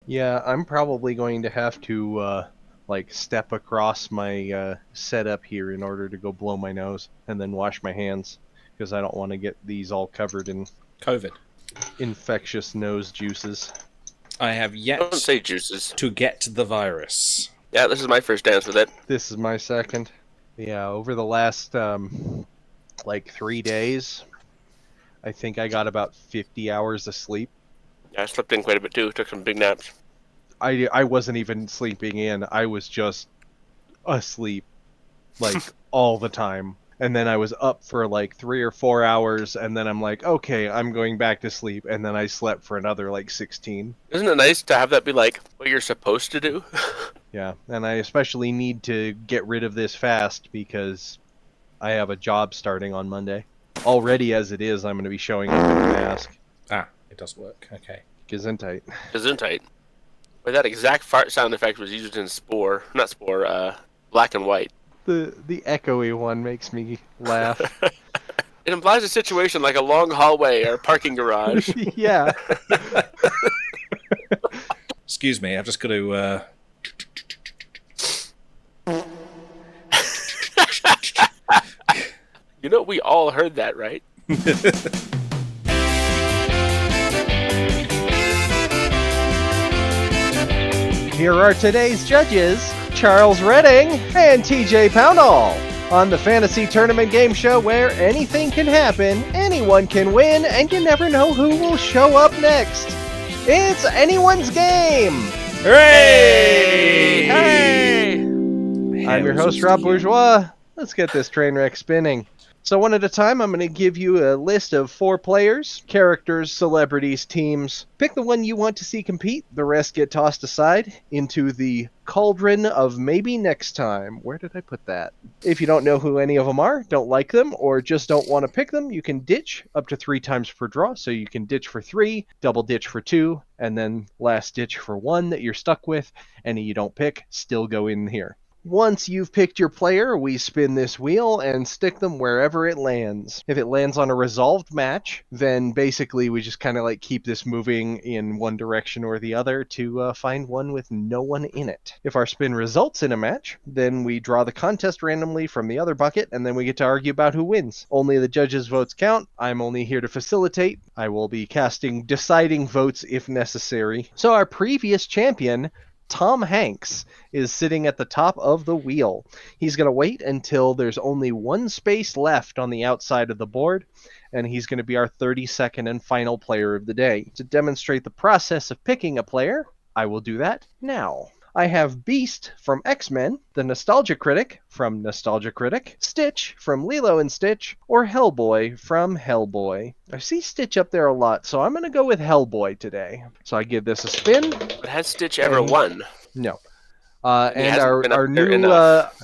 Yeah, I'm probably going to have to step across my setup here in order to go blow my nose and then wash my hands because I don't want to get these all covered in COVID. infectious nose juices. I have Don't yet say juices. to get the virus. Yeah, this is my first dance with it. This is my second. Yeah, over the last 3 days, I think I got about 50 hours of sleep. Yeah, I slept in quite a bit too. Took some big naps. I wasn't even sleeping in. I was just asleep like all the time. And then I was up for like 3 or 4 hours, and then I'm like, okay, I'm going back to sleep, and then I slept for another like 16. Isn't it nice to have that be like what you're supposed to do? Yeah, and I especially need to get rid of this fast because I have a job starting on Monday. Already as it is, I'm going to be showing up in a mask. Ah, it does work. Okay. Gesundheit. Gesundheit. But that exact fart sound effect was used in Black and White. The echoey one makes me laugh. It implies a situation like a long hallway or a parking garage. Yeah. Excuse me, I've just got to. You know, we all heard that, right? Here are today's judges, Charles Redding and TJ Poundall, on the fantasy tournament game show where anything can happen, anyone can win, and you never know who will show up next. It's anyone's game! Hooray! Hey! I'm your host, Rob Bourgeois. Let's get this train wreck spinning. So one at a time, I'm going to give you a list of 4 players, characters, celebrities, teams. Pick the one you want to see compete. The rest get tossed aside into the cauldron of maybe next time. Where did I put that? If you don't know who any of them are, don't like them, or just don't want to pick them, you can ditch up to 3 times per draw. So you can ditch for 3, double ditch for 2, and then last ditch for 1 that you're stuck with. Any you don't pick, still go in here. Once you've picked your player, we spin this wheel and stick them wherever it lands. If it lands on a resolved match, then basically we just kind of like keep this moving in one direction or the other to find one with no one in it. If our spin results in a match, then we draw the contest randomly from the other bucket, and then we get to argue about who wins. Only the judges' votes count. I'm only here to facilitate. I will be casting deciding votes if necessary. So our previous champion, Tom Hanks, is sitting at the top of the wheel. He's going to wait until there's only one space left on the outside of the board, and he's going to be our 32nd and final player of the day. To demonstrate the process of picking a player, I will do that now. I have Beast from X-Men, the Nostalgia Critic from Nostalgia Critic, Stitch from Lilo and Stitch, or Hellboy from Hellboy. I see Stitch up there a lot, so I'm going to go with Hellboy today. So I give this a spin. But has Stitch ever won? No. He And hasn't been up our there new enough.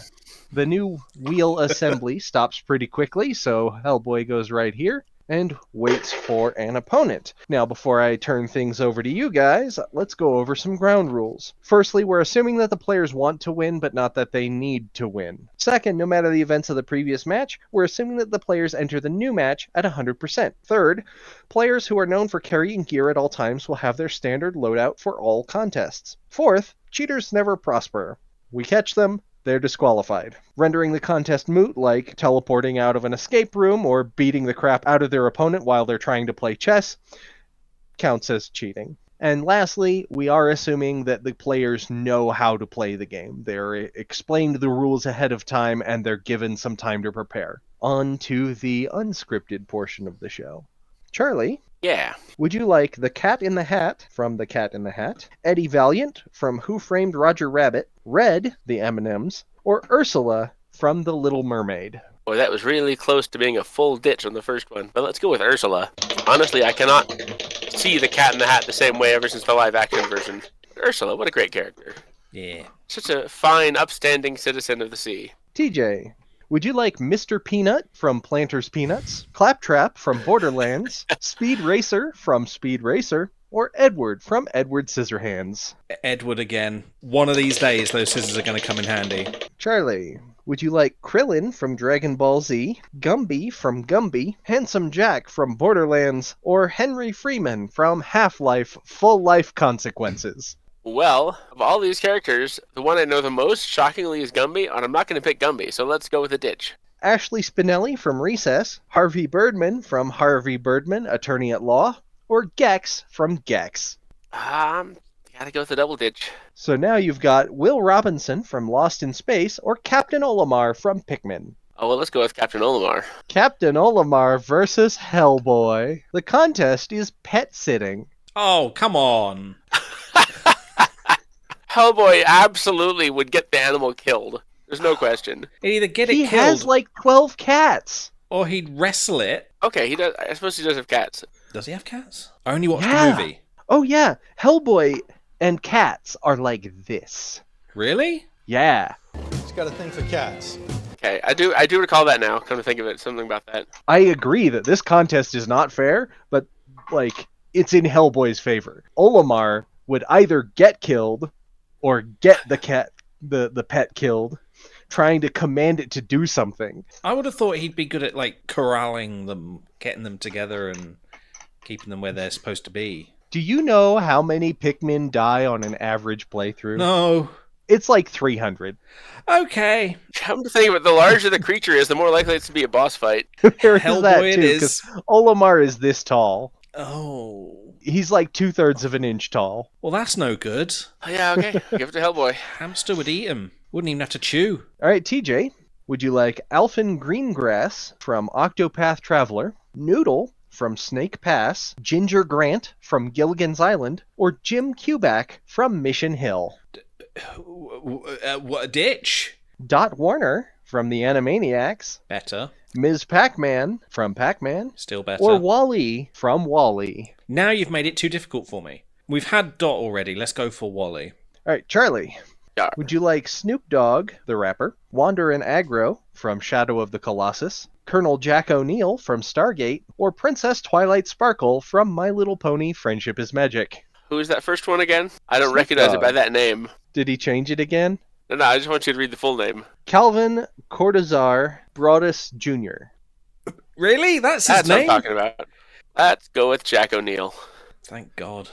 the new wheel assembly stops pretty quickly, so Hellboy goes right here and waits for an opponent. Now, before I turn things over to you guys, let's go over some ground rules. Firstly, we're assuming that the players want to win, but not that they need to win. Second, no matter the events of the previous match, we're assuming that the players enter the new match at 100%. Third, players who are known for carrying gear at all times will have their standard loadout for all contests. Fourth, cheaters never prosper. We catch them, they're disqualified. Rendering the contest moot, like teleporting out of an escape room or beating the crap out of their opponent while they're trying to play chess, counts as cheating. And lastly, we are assuming that the players know how to play the game. They're explained the rules ahead of time, and they're given some time to prepare. On to the unscripted portion of the show. Charlie? Yeah. Would you like the Cat in the Hat from The Cat in the Hat, Eddie Valiant from Who Framed Roger Rabbit, Red, the M&Ms, or Ursula from The Little Mermaid? Boy, that was really close to being a full ditch on the first one. But let's go with Ursula. Honestly, I cannot see the Cat in the Hat the same way ever since the live-action version. Ursula, what a great character. Yeah. Such a fine, upstanding citizen of the sea. TJ, would you like Mr. Peanut from Planters Peanuts, Claptrap from Borderlands, Speed Racer from Speed Racer, or Edward from Edward Scissorhands? Edward again. One of these days, those scissors are going to come in handy. Charlie, would you like Krillin from Dragon Ball Z, Gumby from Gumby, Handsome Jack from Borderlands, or Henry Freeman from Half-Life Full Life Consequences? Well, of all these characters, the one I know the most, shockingly, is Gumby, and I'm not going to pick Gumby, so let's go with the ditch. Ashley Spinelli from Recess, Harvey Birdman from Harvey Birdman, Attorney at Law, or Gex from Gex. Gotta go with the double ditch. So now you've got Will Robinson from Lost in Space, or Captain Olimar from Pikmin. Oh, well, let's go with Captain Olimar. Captain Olimar versus Hellboy. The contest is pet sitting. Oh, come on. Hellboy absolutely would get the animal killed. There's no question. He'd either get it He killed has like 12 cats. or he'd wrestle it. Okay, he does. I suppose he does have cats. Does he have cats? I only watched Yeah. the movie. Oh yeah, Hellboy and cats are like this. Really? Yeah. He's got a thing for cats. Okay, I do recall that now. Come to think of it, something about that. I agree that this contest is not fair, but like it's in Hellboy's favor. Olimar would either get killed or get the pet killed, trying to command it to do something. I would have thought he'd be good at like corralling them, getting them together and keeping them where they're supposed to be. Do you know how many Pikmin die on an average playthrough? No. It's like 300. Okay. Come to think of it, the larger the creature is, the more likely it's to be a boss fight. There is that Hellboy it too, is. 'cause Olimar is this tall. Oh. He's like 2/3 of an inch tall. Well, that's no good. Oh, yeah, okay. Give it to Hellboy. Hamster would eat him. Wouldn't even have to chew. All right, TJ, would you like Alphen Greengrass from Octopath Traveler, Noodle from Snake Pass, Ginger Grant from Gilligan's Island, or Jim Cuback from Mission Hill? What a ditch. Dot Warner from the Animaniacs, Better. Ms. Pac-Man from Pac-Man, Still better. or Wall-E from Wall-E. Now you've made it too difficult for me. We've had Dot already. Let's go for Wally. All right, Charlie. Yeah. Would you like Snoop Dogg, the rapper, Wander and Aggro from Shadow of the Colossus, Colonel Jack O'Neill from Stargate, or Princess Twilight Sparkle from My Little Pony Friendship is Magic? Who is that first one again? I don't Snoop recognize Dogg. it by that name. Did he change it again? No, I just want you to read the full name. Calvin Cortazar Broadus Jr. Really? That's his That's what I'm name? talking about. Let's go with Jack O'Neill. Thank God.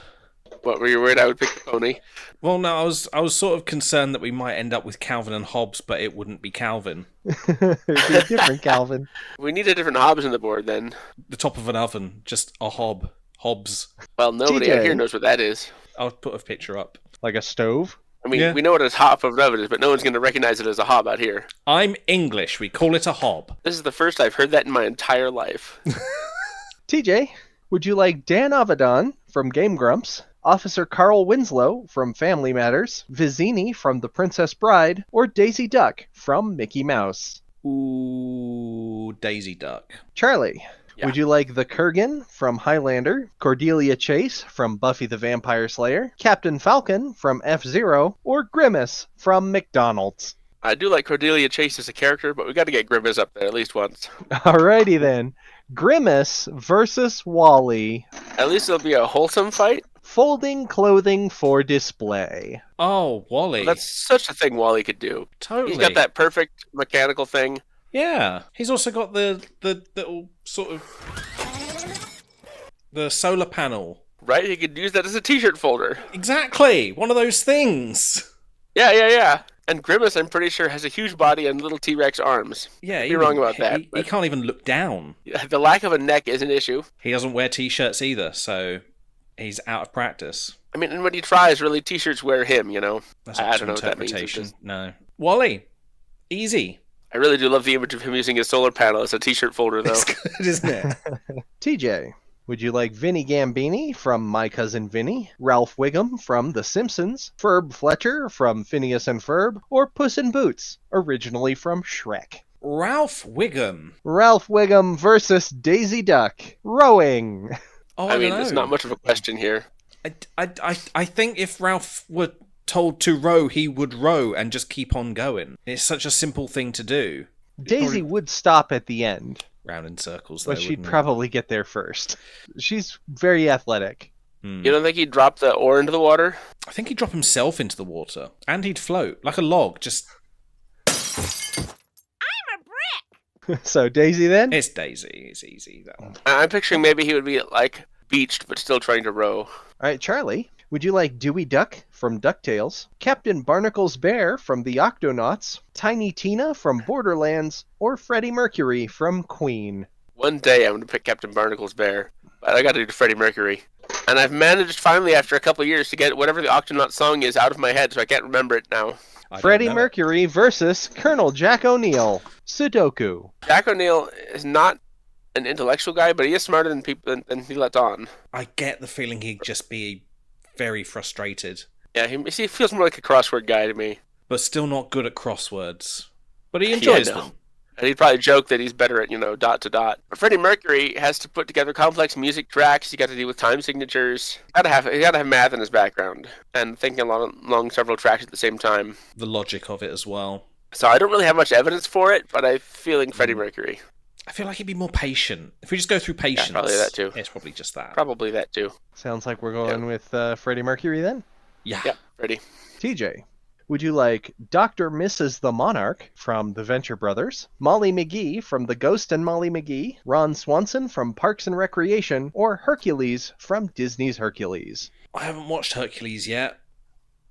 What, were you worried I would pick the pony? Well, no, I was sort of concerned that we might end up with Calvin and Hobbes, but it wouldn't be Calvin. It'd be a different Calvin. We need a different Hobbs on the board then. The top of an oven, just a hob. Hobbs. Well, nobody TJ. out here knows what that is. I'll put a picture up. Like a stove? I mean, Yeah. we know what a top of an oven is, but no one's going to recognize it as a hob out here. I'm English. We call it a hob. This is the first I've heard that in my entire life. TJ, would you like Dan Avedon from Game Grumps, Officer Carl Winslow from Family Matters, Vizzini from The Princess Bride, or Daisy Duck from Mickey Mouse? Ooh, Daisy Duck. Charlie, Yeah. would you like the Kurgan from Highlander, Cordelia Chase from Buffy the Vampire Slayer, Captain Falcon from F-Zero, or Grimace from McDonald's? I do like Cordelia Chase as a character, but we got to get Grimace up there at least once. Alrighty then. Grimace versus Wall-E. At least it'll be a wholesome fight. Folding clothing for display. Oh, Wally. That's such a thing Wally could do. Totally. He's got that perfect mechanical thing. Yeah. He's also got the little sort of the solar panel. Right? He could use that as a t-shirt folder. Exactly. One of those things. Yeah. And Grimace, I'm pretty sure, has a huge body and little T-Rex arms. Yeah, You're wrong about that, He but- can't even look down. Yeah, the lack of a neck is an issue. He doesn't wear t-shirts either, so he's out of practice. I mean, and when he tries, really, t-shirts wear him, you know? That's I up to don't know what that means. interpretation. No. Wally. Easy. I really do love the image of him using his solar panel as a t-shirt folder, though. It's good, isn't it? TJ, would you like Vinny Gambini from My Cousin Vinny, Ralph Wiggum from The Simpsons, Ferb Fletcher from Phineas and Ferb, or Puss in Boots, originally from Shrek? Ralph Wiggum. Ralph Wiggum versus Daisy Duck. Rowing. Oh, I mean, don't know. there's not much of a question here. I think if Ralph were told to row, he would row and just keep on going. It's such a simple thing to do. Daisy would stop at the end, Round in circles, though, but she'd wouldn't it? probably get there first. She's very athletic. Hmm. You don't think he'd drop the oar into the water? I think he'd drop himself into the water. And he'd float, like a log, just... So Daisy then? It's Daisy. It's easy, that one. I'm picturing maybe he would be, like, beached, but still trying to row. All right, Charlie. Would you like Dewey Duck from DuckTales, Captain Barnacle's Bear from the Octonauts, Tiny Tina from Borderlands, or Freddie Mercury from Queen? One day I'm going to pick Captain Barnacle's Bear, but I got to do Freddie Mercury. And I've managed finally after a couple of years to get whatever the Octonaut song is out of my head, so I can't remember it now. Freddie Mercury versus Colonel Jack O'Neill. Sudoku. Jack O'Neill is not an intellectual guy, but he is smarter than people than he lets on. I get the feeling he'd just be very frustrated, Yeah, he feels more like a crossword guy to me. but still not good at crosswords. But he enjoys Yeah, no. them. And he'd probably joke that he's better at, dot to dot. But Freddie Mercury has to put together complex music tracks. He got to deal with time signatures. He gotta have math in his background and thinking along several tracks at the same time. The logic of it as well. So I don't really have much evidence for it, but I'm feeling Freddie Mercury. I feel like he'd be more patient. If we just go through patience, probably that too. It's probably just that. Probably that too. Sounds like we're going with Freddie Mercury then. Yeah. Yep, Freddie. TJ. Would you like Dr. Mrs. the Monarch from the Venture Brothers, Molly McGee from The Ghost and Molly McGee, Ron Swanson from Parks and Recreation, or Hercules from Disney's Hercules? I haven't watched Hercules yet.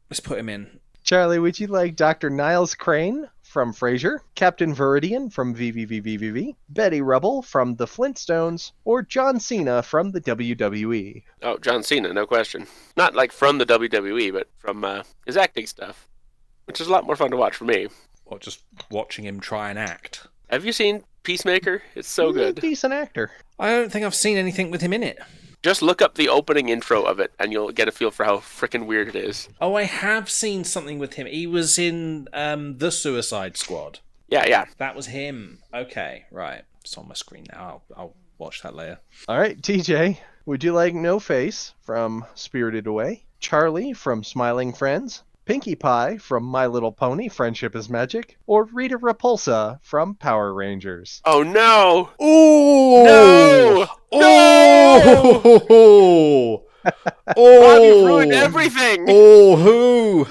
Let's put him in. Charlie, would you like Dr. Niles Crane from Frasier, Captain Viridian from VVVVVV, Betty Rubble from The Flintstones, or John Cena from the WWE? Oh, John Cena, no question. Not like from the WWE, but from his acting stuff, which is a lot more fun to watch for me. Or just watching him try and act. Have you seen Peacemaker? It's so He's a good. decent actor. I don't think I've seen anything with him in it. Just look up the opening intro of it, and you'll get a feel for how freaking weird it is. Oh, I have seen something with him. He was in The Suicide Squad. Yeah. That was him. Okay, right. It's on my screen now. I'll watch that later. All right, TJ, would you like No Face from Spirited Away, Charlie from Smiling Friends, Pinkie Pie from My Little Pony, Friendship is Magic, or Rita Repulsa from Power Rangers? Oh no! Oh No! Oh! Bob, you ruined everything! Oh,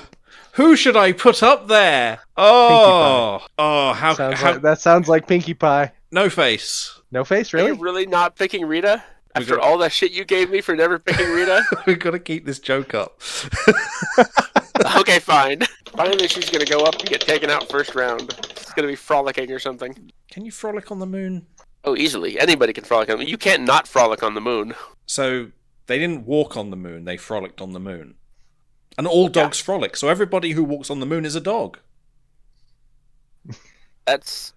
who should I put up there? Oh, how That sounds like Pinkie Pie. No Face. No Face, Are really? you really not picking Rita? After all that shit you gave me for never picking Rita? We've got to keep this joke up. Okay, fine. Finally, she's gonna go up and get taken out first round. It's gonna be frolicking or something. Can you frolic on the moon? Oh, easily. Anybody can frolic on the moon. You can't not frolic on the moon. So they didn't walk on the moon; they frolicked on the moon. And all dogs frolic. So everybody who walks on the moon is a dog. That's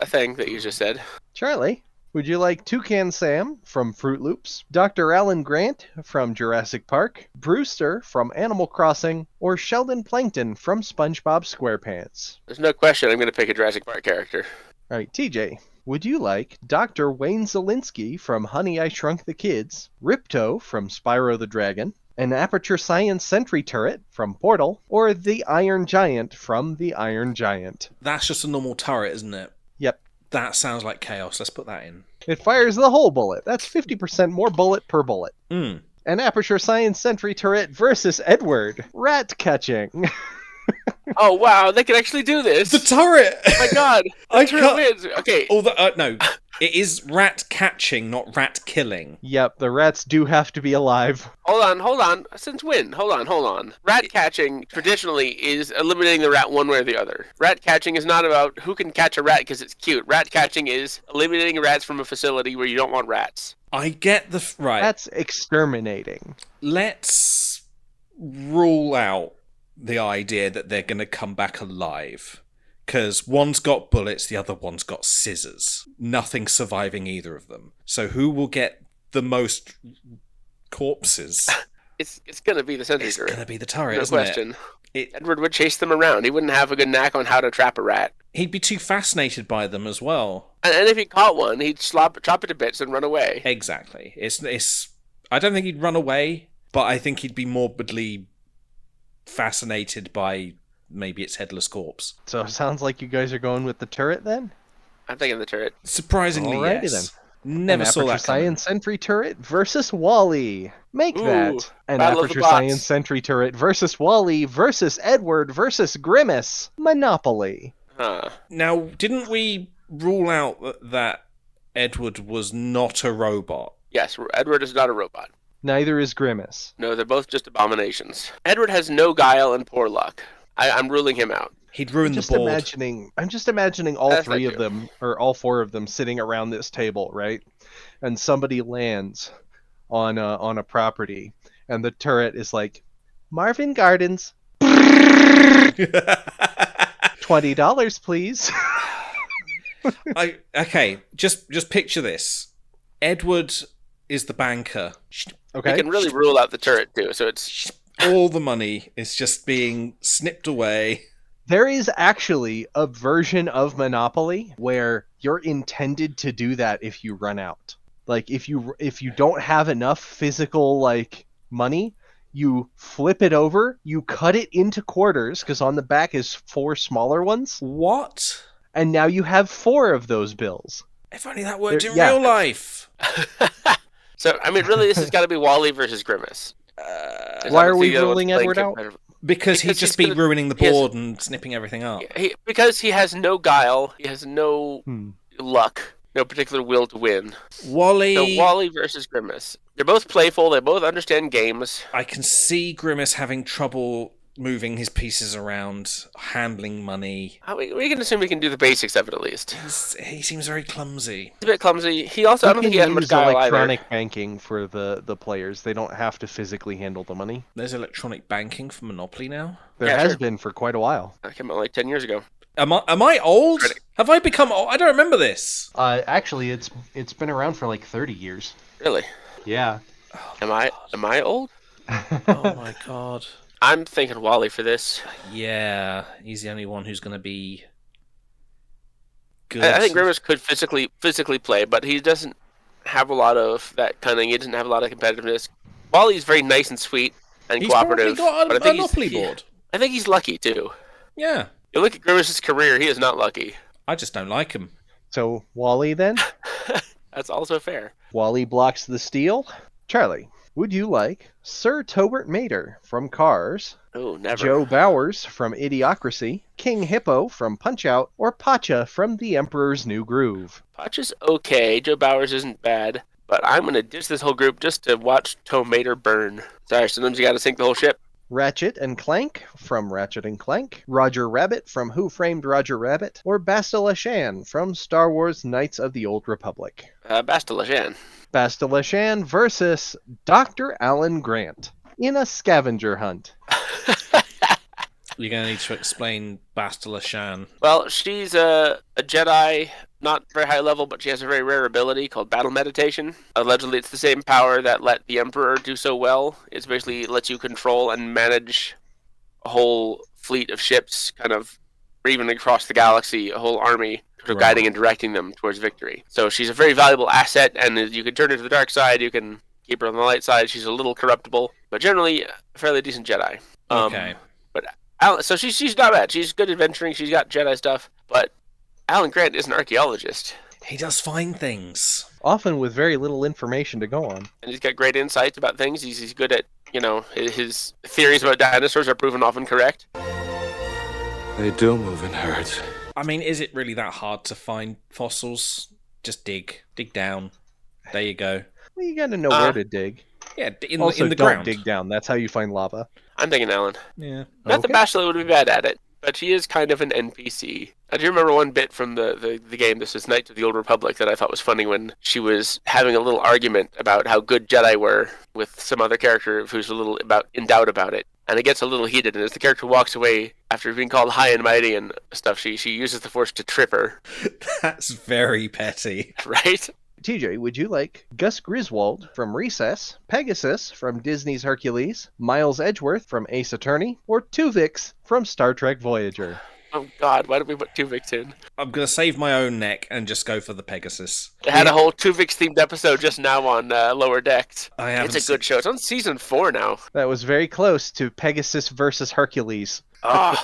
a thing that you just said. Charlie, would you like Toucan Sam from Fruit Loops, Dr. Alan Grant from Jurassic Park, Brewster from Animal Crossing, or Sheldon Plankton from SpongeBob SquarePants? There's no question I'm gonna pick a Jurassic Park character. All right, TJ, would you like Dr. Wayne Zelinsky from Honey, I Shrunk the Kids, Ripto from Spyro the Dragon, an Aperture Science Sentry Turret from Portal, or the Iron Giant from the Iron Giant? That's just a normal turret, isn't it? Yep. That sounds like chaos. Let's put that in. It fires the whole bullet. That's 50% more bullet per bullet. Mm. An Aperture Science Sentry Turret versus Edward. Rat catching. Oh wow, they can actually do this! The turret! Oh my god! I The turret can't- wins! Okay, No. It is rat catching, not rat killing. Yep, the rats do have to be alive. hold on. Since when? Hold on. Rat catching, traditionally, is eliminating the rat one way or the other. Rat catching is not about who can catch a rat because it's cute. Rat catching is eliminating rats from a facility where you don't want rats. I get the... Right. That's exterminating. Let's rule out the idea that they're going to come back alive. Because one's got bullets, the other one's got scissors. Nothing surviving either of them. So who will get the most corpses? It's gonna be the sentry It's turret. going to be the turret, No isn't question. it? Edward would chase them around. He wouldn't have a good knack on how to trap a rat. He'd be too fascinated by them as well. And if he caught one, he'd chop it to bits and run away. Exactly. It's. I don't think he'd run away, but I think he'd be morbidly fascinated by maybe its headless corpse. So it sounds like you guys are going with the turret then? I'm thinking the turret. Surprisingly, Alrighty yes. Never An saw Aperture that coming. Science Sentry Turret versus Wally. Make Ooh, that. An Battle of the Aperture Bots. Science Sentry Turret versus Wally versus Edward versus Grimace. Monopoly. Huh. Now, didn't we rule out that Edward was not a robot? Yes, Edward is not a robot. Neither is Grimace. No, they're both just abominations. Edward has no guile and poor luck. I'm ruling him out. He'd ruin the board. I'm just imagining all That's three not of true. them, or all four of them, sitting around this table, right? And somebody lands on a property, and the turret is like, Marvin Gardens, $20, please. Okay, just picture this. Edward is the banker. Okay. You can really rule out the turret too, so it's All the money is just being snipped away. There is actually a version of Monopoly where you're intended to do that if you run out. Like if you don't have enough physical like money, you flip it over, you cut it into quarters because on the back is 4 smaller ones, What? and now you have 4 of those bills. If only that worked in Yeah. real life. so. I mean, really, this has got to be Wally versus Grimace. Why are we ruling Edward out? Because he'd Because just he's be gonna- ruining the he has- board and snipping everything up. Because he has no guile, he has no luck, no particular will to win. Wally, So Wally versus Grimace. They're both playful. They both understand games. I can see Grimace having trouble moving his pieces around, handling money. We can assume we can do the basics of it at least. He seems very clumsy. He's a bit clumsy. He also, I don't think he has much use guile either. electronic banking for the players. They don't have to physically handle the money. There's electronic banking for Monopoly now. There Yeah, has sure. been for quite a while. That came out like 10 years ago. Am I old? Credit. Have I become old? I don't remember this. Actually, it's been around for like 30 years. Really? Yeah. Am I old? Oh my god. I'm thinking Wally for this. Yeah, he's the only one who's going to be good. I think Grimace could physically play, but he doesn't have a lot of that cunning. He doesn't have a lot of competitiveness. Wally's very nice and sweet and He's probably cooperative. got but I a think Monopoly board. I think he's lucky too. Yeah, You look at Grimace's career; he is not lucky. I just don't like him. So Wally then? That's also fair. Wally blocks the steal. Charlie, would you like Sir Tobert Mater from Cars, Oh, never. Joe Bowers from Idiocracy, King Hippo from Punch-Out, or Pacha from The Emperor's New Groove? Potch is okay. Joe Bowers isn't bad, but I'm gonna ditch this whole group just to watch Tomater burn. Sorry, sometimes you gotta sink the whole ship. Ratchet and Clank from Ratchet and Clank, Roger Rabbit from Who Framed Roger Rabbit, or Bastila Shan from Star Wars Knights of the Old Republic? Bastila Shan. Bastila Shan versus Dr. Alan Grant in a scavenger hunt. You're going to need to explain Bastila Shan. Well, she's a Jedi, not very high level, but she has a very rare ability called Battle Meditation. Allegedly, it's the same power that let the Emperor do so well. It basically lets you control and manage a whole fleet of ships, kind of, or even across the galaxy, a whole army, sort of Right. guiding and directing them towards victory. So she's a very valuable asset, and you can turn her to the dark side, you can keep her on the light side. She's a little corruptible, but generally a fairly decent Jedi. Okay. So she's not bad. She's good adventuring. She's got Jedi stuff. But Alan Grant is an archaeologist, He does find things. Often with very little information to go on. and he's got great insights about things. He's good at, his theories about dinosaurs are proven often correct. They do move in herds. I mean, is it really that hard to find fossils? Just dig down. There you go. Well, you gotta know where to dig. Yeah, Also, in the don't ground. dig down. That's how you find lava. I'm thinking Alan. Yeah. Not that Okay. Bastila would be bad at it, but she is kind of an NPC. I do remember one bit from the game, this is Knights of the Old Republic, that I thought was funny when she was having a little argument about how good Jedi were with some other character who's a little in doubt about it. And it gets a little heated, and as the character walks away after being called high and mighty and stuff, she uses the Force to trip her, That's very petty. right? TJ, would you like Gus Griswold from Recess, Pegasus from Disney's Hercules, Miles Edgeworth from Ace Attorney, or Tuvix from Star Trek Voyager? Oh God, why did we put Tuvix in? I'm going to save my own neck and just go for the Pegasus. They had a whole Tuvix themed episode just now on Lower Decks. I haven't It's a good show. It's on season 4 now. That was very close to Pegasus versus Hercules. Oh,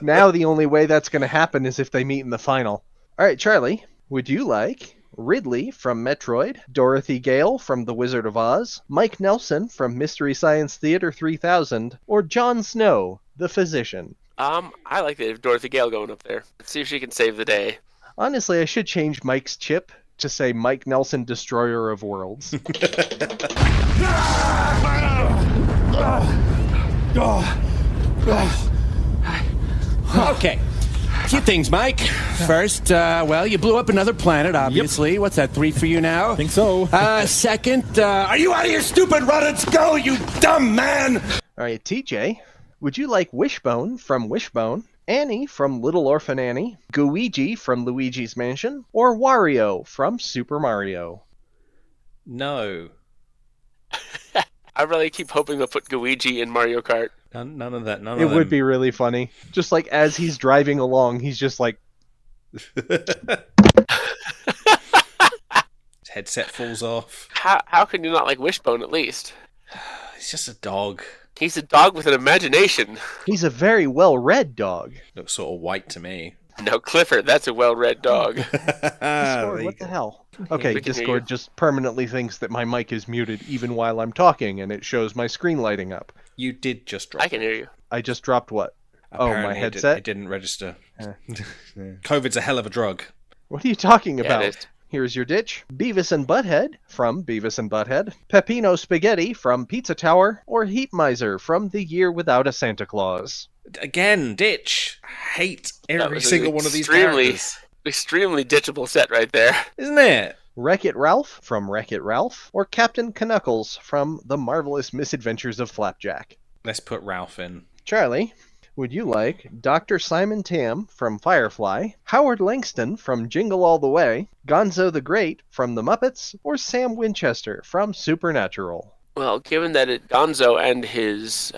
Now the only way that's going to happen is if they meet in the final. All right, Charlie, would you like Ridley from Metroid, Dorothy Gale from The Wizard of Oz, Mike Nelson from Mystery Science Theater 3000, or Jon Snow, the physician? I like the Dorothy Gale going up there. Let's see if she can save the day. Honestly, I should change Mike's chip to say Mike Nelson, Destroyer of Worlds. Okay. A few things, Mike. First, well, you blew up another planet, obviously. What's that, 3 for you now? I think so. Second, are you out of your stupid Ruddits? Go, you dumb man! All right, TJ, would you like Wishbone from Wishbone, Annie from Little Orphan Annie, Gooigi from Luigi's Mansion, or Wario from Super Mario? No. I really keep hoping they'll put Luigi in Mario Kart. None of that. None of It them. would be really funny. Just like as he's driving along, he's just like, His headset falls off. How can you not like Wishbone at least? He's just a dog. He's a dog with an imagination. he's a very well-read dog. Looks sort of white to me. No, Clifford, that's a well-read dog. Discord, what the hell? Okay, We can hear Discord you. just permanently thinks that my mic is muted even while I'm talking, and it shows my screen lighting up. You did just drop. I can hear you. I just dropped what? Apparently my it headset? didn't register. COVID's a hell of a drug. What are you talking Yeah, about? it is. Here's your ditch. Beavis and Butthead from Beavis and Butthead, Peppino Spaghetti from Pizza Tower, or Heat Miser from The Year Without a Santa Claus. Again, ditch. I hate That every was an single one of these extremely- characters. Extremely ditchable set right there. Isn't it? Wreck-It Ralph from Wreck-It Ralph, or Captain Knuckles from The Marvelous Misadventures of Flapjack. Let's put Ralph in. Charlie, would you like Dr. Simon Tam from Firefly, Howard Langston from Jingle All the Way, Gonzo the Great from The Muppets, or Sam Winchester from Supernatural? Well, given that Gonzo and his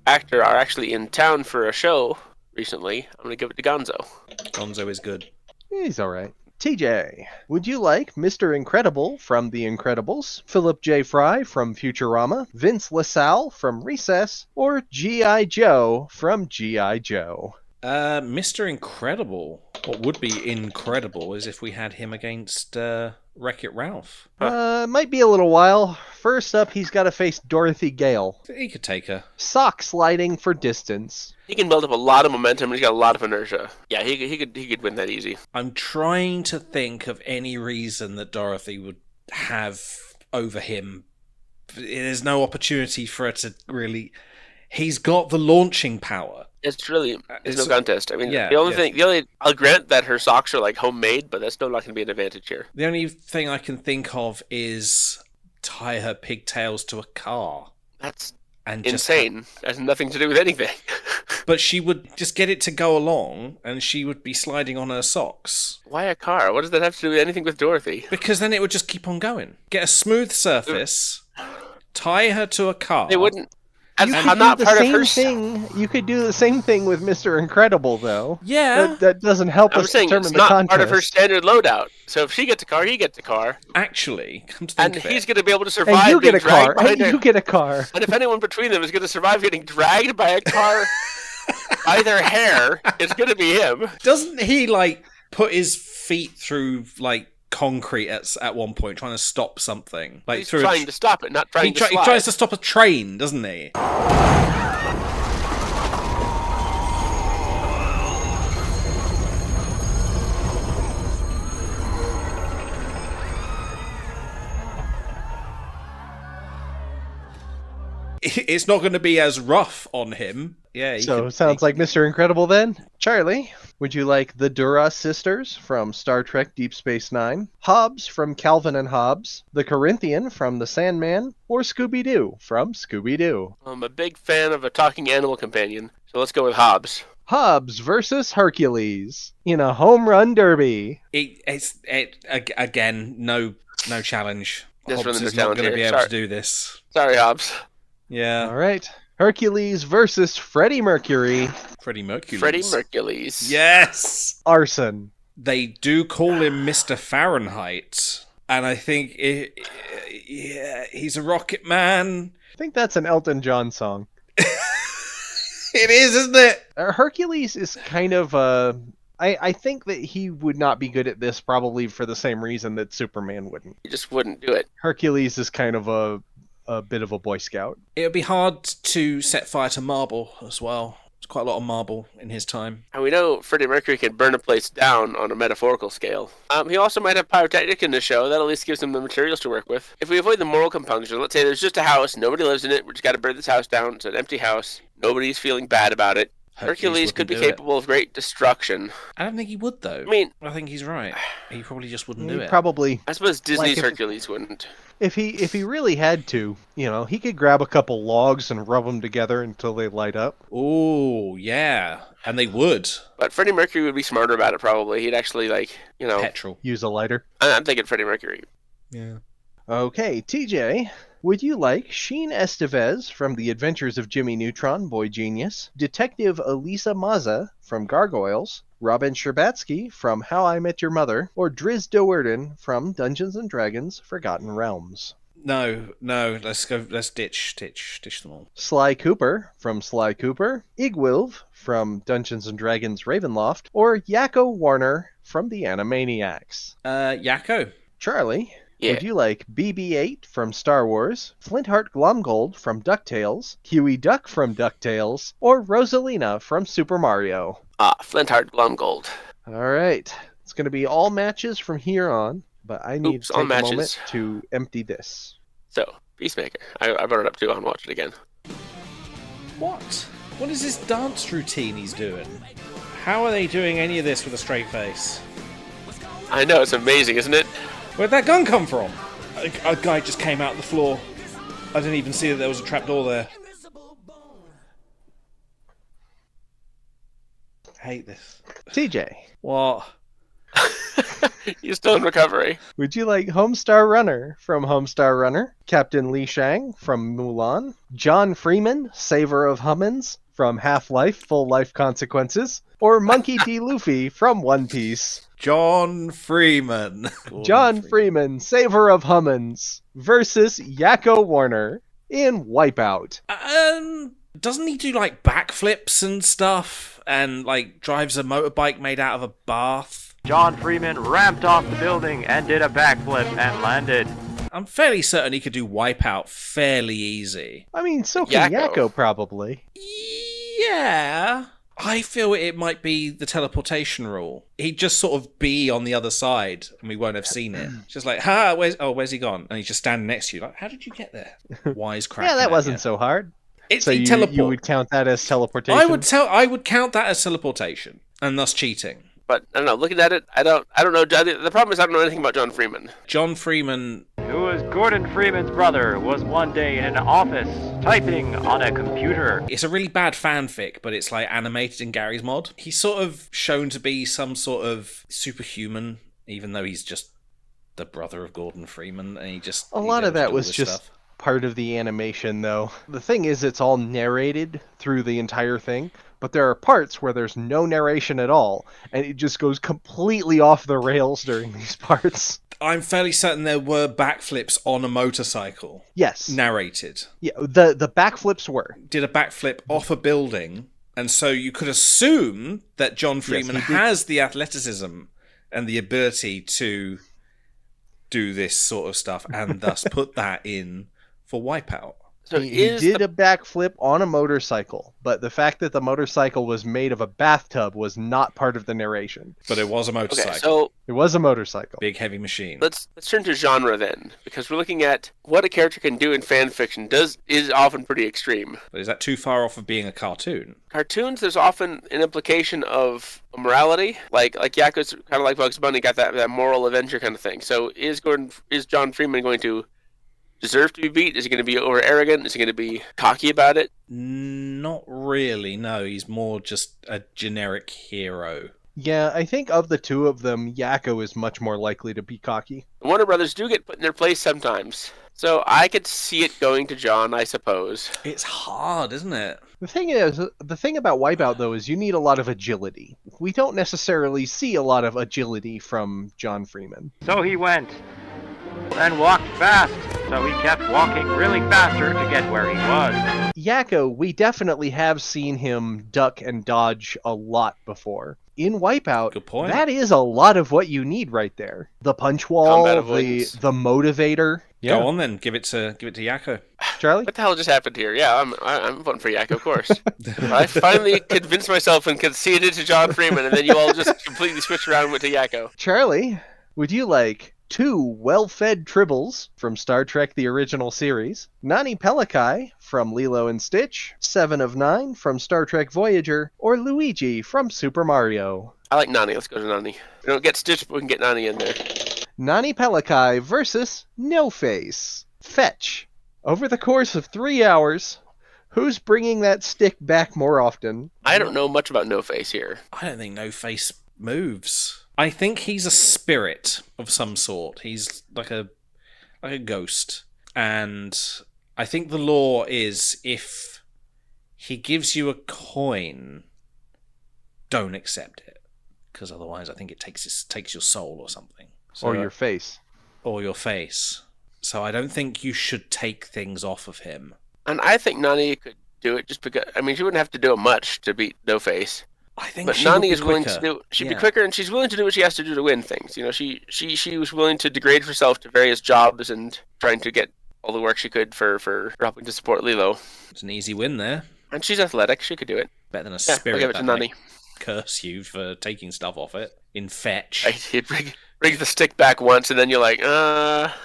actor are actually in town for a show recently, I'm going to give it to Gonzo. Gonzo is good. He's alright. TJ, would you like Mr. Incredible from The Incredibles, Philip J. Fry from Futurama, Vince LaSalle from Recess, or G.I. Joe from G.I. Joe? Mr. Incredible. What would be incredible is if we had him against Wreck-It Ralph. Might be a little while. First up, he's got to face Dorothy Gale. He could take her. Sock sliding for distance. He can build up a lot of momentum and he's got a lot of inertia. Yeah, he could win that easy. I'm trying to think of any reason that Dorothy would have over him. There's no opportunity for her to really... He's got the launching power. It's really it's- no contest. I mean, yeah, the only I'll grant that her socks are like homemade, but that's still not going to be an advantage here. The only thing I can think of is tie her pigtails to a car. That's And just insane. Has nothing to do with anything. But she would just get it to go along, and she would be sliding on her socks. Why a car? What does that have to do with anything with Dorothy? Because then it would just keep on going. Get a smooth surface, tie her to a car. They wouldn't. You I'm could not do the part of same her. thing. You could do the same thing with Mr. Incredible, though. Yeah. That doesn't help I'm us saying determine it's the not contest. part of her standard loadout. So if she gets a car, he gets a car, Actually, come to think and of he's it. going to be able to survive And you being get a car. dragged behind And her. you get a car. And if anyone between them is going to survive getting dragged by a car by their hair, it's going to be him. Doesn't he, like, put his feet through, like, concrete at one point, trying to stop something? Like, He's through trying to stop it, not trying he, to he slide. tries to stop a train, doesn't he? It's not going to be as rough on him. Yeah. So sounds like Mr. Incredible then. Charlie, would you like the Dura sisters from Star Trek Deep Space Nine, Hobbs from Calvin and Hobbes, the Corinthian from The Sandman, or Scooby-Doo from Scooby-Doo? I'm a big fan of a talking animal companion, so let's go with Hobbs. Hobbs versus Hercules in a home run derby. Again, no challenge. There's Hobbs really no is not challenge going to here. be able Sorry. to do this. Sorry, Hobbs. Yeah. All right. Hercules versus Freddie Mercury. Freddie Mercury. Freddie Mercules. Yes. Arson. They do call him Mr. Fahrenheit, and I think yeah, he's a rocket man. I think that's an Elton John song. It is, isn't it? Hercules is kind of I think that he would not be good at this probably for the same reason that Superman wouldn't. He just wouldn't do it. Hercules is kind of a bit of a Boy Scout. It would be hard to set fire to marble as well. It's quite a lot of marble in his time. And we know Freddie Mercury can burn a place down on a metaphorical scale. He also might have pyrotechnic in the show. That at least gives him the materials to work with. If we avoid the moral compunction, let's say there's just a house, nobody lives in it, we just got to burn this house down. It's an empty house. Nobody's feeling bad about it. Hercules could be capable of great destruction. I don't think he would, though. I think he's right. He probably just wouldn't do it. Probably. I suppose Disney's Hercules wouldn't. If he really had to, he could grab a couple logs and rub them together until they light up. Oh, yeah. And they would. But Freddie Mercury would be smarter about it, probably. He'd actually, petrol. Use a lighter. I'm thinking Freddie Mercury. Yeah. Okay, TJ, would you like Sheen Estevez from The Adventures of Jimmy Neutron, Boy Genius, Detective Elisa Mazza from Gargoyles, Robin Scherbatsky from How I Met Your Mother, or Driz Do'Urden from Dungeons & Dragons Forgotten Realms? No, let's ditch them all. Sly Cooper from Sly Cooper, Igwilv from Dungeons & Dragons Ravenloft, or Yakko Warner from the Animaniacs? Yakko. Charlie, yeah. Would you like BB-8 from Star Wars, Flintheart Glomgold from DuckTales, Huey Duck from DuckTales, or Rosalina from Super Mario? Flintheart Glomgold. All right. It's going to be all matches from here on, but I need to take a moment to empty this. So, Peacemaker. I brought it up too. I'll watch it again. What? What is this dance routine he's doing? How are they doing any of this with a straight face? I know, it's amazing, isn't it? Where'd that gun come from? A guy just came out the floor. I didn't even see that there was a trapdoor there. I hate this. TJ. What? He's still in recovery. Would you like Homestar Runner from Homestar Runner, Captain Li Shang from Mulan, John Freeman, Savor of Hummins from Half-Life, Full Life Consequences, or Monkey D. Luffy from One Piece? John Freeman. John Freeman, Savor of Hummins, versus Yakko Warner in Wipeout. Doesn't he do, backflips and stuff? And, drives a motorbike made out of a bath? John Freeman ramped off the building and did a backflip and landed. I'm fairly certain he could do Wipeout fairly easy. I mean, so can Yakko probably. Yeah. I feel it might be the teleportation rule. He'd just sort of be on the other side and we won't have seen it. Just where's he gone? And he's just standing next to you. How did you get there? Wisecrack. Yeah, that wasn't so hard. So you would count that as teleportation? I would count that as teleportation and thus cheating. But I don't know. Looking at it, I don't know. The problem is I don't know anything about John Freeman. John Freeman, who was Gordon Freeman's brother, was one day in an office typing on a computer. It's a really bad fanfic, but it's animated in Gary's mod. He's sort of shown to be some sort of superhuman, even though he's just the brother of Gordon Freeman, and he just a lot of that was just part of the animation, though. The thing is, it's all narrated through the entire thing. But there are parts where there's no narration at all, and it just goes completely off the rails during these parts. I'm fairly certain there were backflips on a motorcycle. Yes. Narrated. Yeah, the backflips were. Did a backflip off a building, and so you could assume that John Freeman has the athleticism and the ability to do this sort of stuff, and thus put that in for Wipeout. So he did a backflip on a motorcycle, but the fact that the motorcycle was made of a bathtub was not part of the narration. But it was a motorcycle. Okay, so it was a motorcycle. Big heavy machine. Let's turn to genre then, because we're looking at what a character can do in fan fiction is often pretty extreme. But is that too far off of being a cartoon? Cartoons, there's often an implication of morality, like Yakko's kind of like Bugs Bunny, got that moral adventure kind of thing. So is John Freeman going to deserve to be beat? Is he going to be over arrogant? Is he going to be cocky about it? Not really, no. He's more just a generic hero. Yeah, I think of the two of them, Yakko is much more likely to be cocky. Warner Brothers do get put in their place sometimes. So I could see it going to John, I suppose. It's hard, isn't it? The thing about Wipeout, though, is you need a lot of agility. We don't necessarily see a lot of agility from John Freeman. So he went and walked fast, so he kept walking really faster to get where he was. Yakko, we definitely have seen him duck and dodge a lot before. In Wipeout, good point. That is a lot of what you need right there. The punch wall, the motivator. Go on then, give it to Yakko. Charlie? What the hell just happened here? Yeah, I'm voting for Yakko, of course. I finally convinced myself and conceded to John Freeman, and then you all just completely switched around and went to Yakko. Charlie, would you like 2 well-fed tribbles from Star Trek the original series, Nani Pelikai from Lilo and Stitch, 7 of 9 from Star Trek Voyager, or Luigi from Super Mario? I like Nani. Let's go to Nani. We don't get Stitch, but we can get Nani in there. Nani Pelikai versus No Face. Fetch. Over the course of 3 hours, who's bringing that stick back more often? I don't know much about No Face here. I don't think No Face moves. I think he's a spirit of some sort. He's like a ghost. And I think the law is if he gives you a coin, don't accept it. Because otherwise I think it takes your soul or something. So, Or your face. Or your face. So I don't think you should take things off of him. And I think Nani could do it just because, I mean, she wouldn't have to do it much to beat No Face. I think But she Nani would is be willing quicker. to do. She'd be Yeah. quicker, and she's willing to do what she has to do to win things. You know, she was willing to degrade herself to various jobs and trying to get all the work she could for helping to support Lilo. It's an easy win there. And she's athletic; she could do it. Better than a Yeah, spirit I'll give it to that Nani. might curse you for taking stuff off it in Fetch. Right? He brings the stick back once, and then you're like,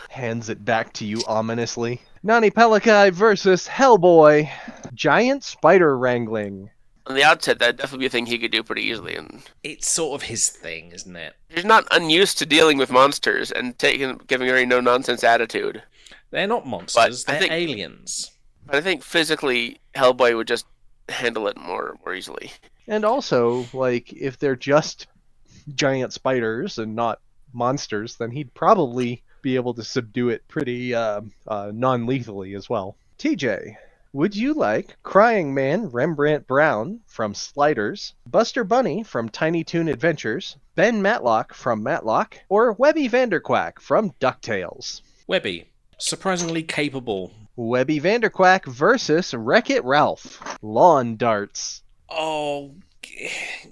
Hands it back to you ominously. Nani Pelikai versus Hellboy. Giant spider wrangling. On the outset, that'd definitely be a thing he could do pretty easily. And It's sort of his thing, isn't it? he's not unused to dealing with monsters and giving a very no-nonsense attitude. They're not monsters, But I they're think- aliens. But I think physically, Hellboy would just handle it more easily. And also, like, if they're just giant spiders and not monsters, then he'd probably be able to subdue it pretty non-lethally as well. TJ, would you like Crying Man Rembrandt Brown from Sliders, Buster Bunny from Tiny Toon Adventures, Ben Matlock from Matlock, or Webby Vanderquack from DuckTales? Webby, surprisingly capable. Webby Vanderquack versus Wreck-It Ralph. Lawn darts. Oh,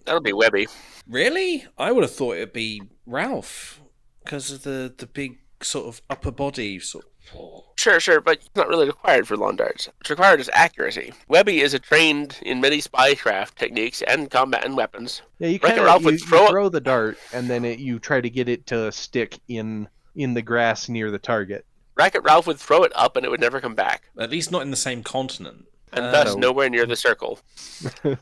That'll be Webby. really? I would have thought it'd be Ralph because of the big sort of upper body sort of. Sure, but it's not really required for lawn darts. What's required is accuracy. Webby is trained in many spycraft techniques and combat and weapons. Yeah, you Wreck-It kind Ralph of would throw it- the dart, and then you try to get it to stick in the grass near the target. Wreck-It Ralph would throw it up and it would never come back, At least not in the same continent. and thus no. nowhere near the circle.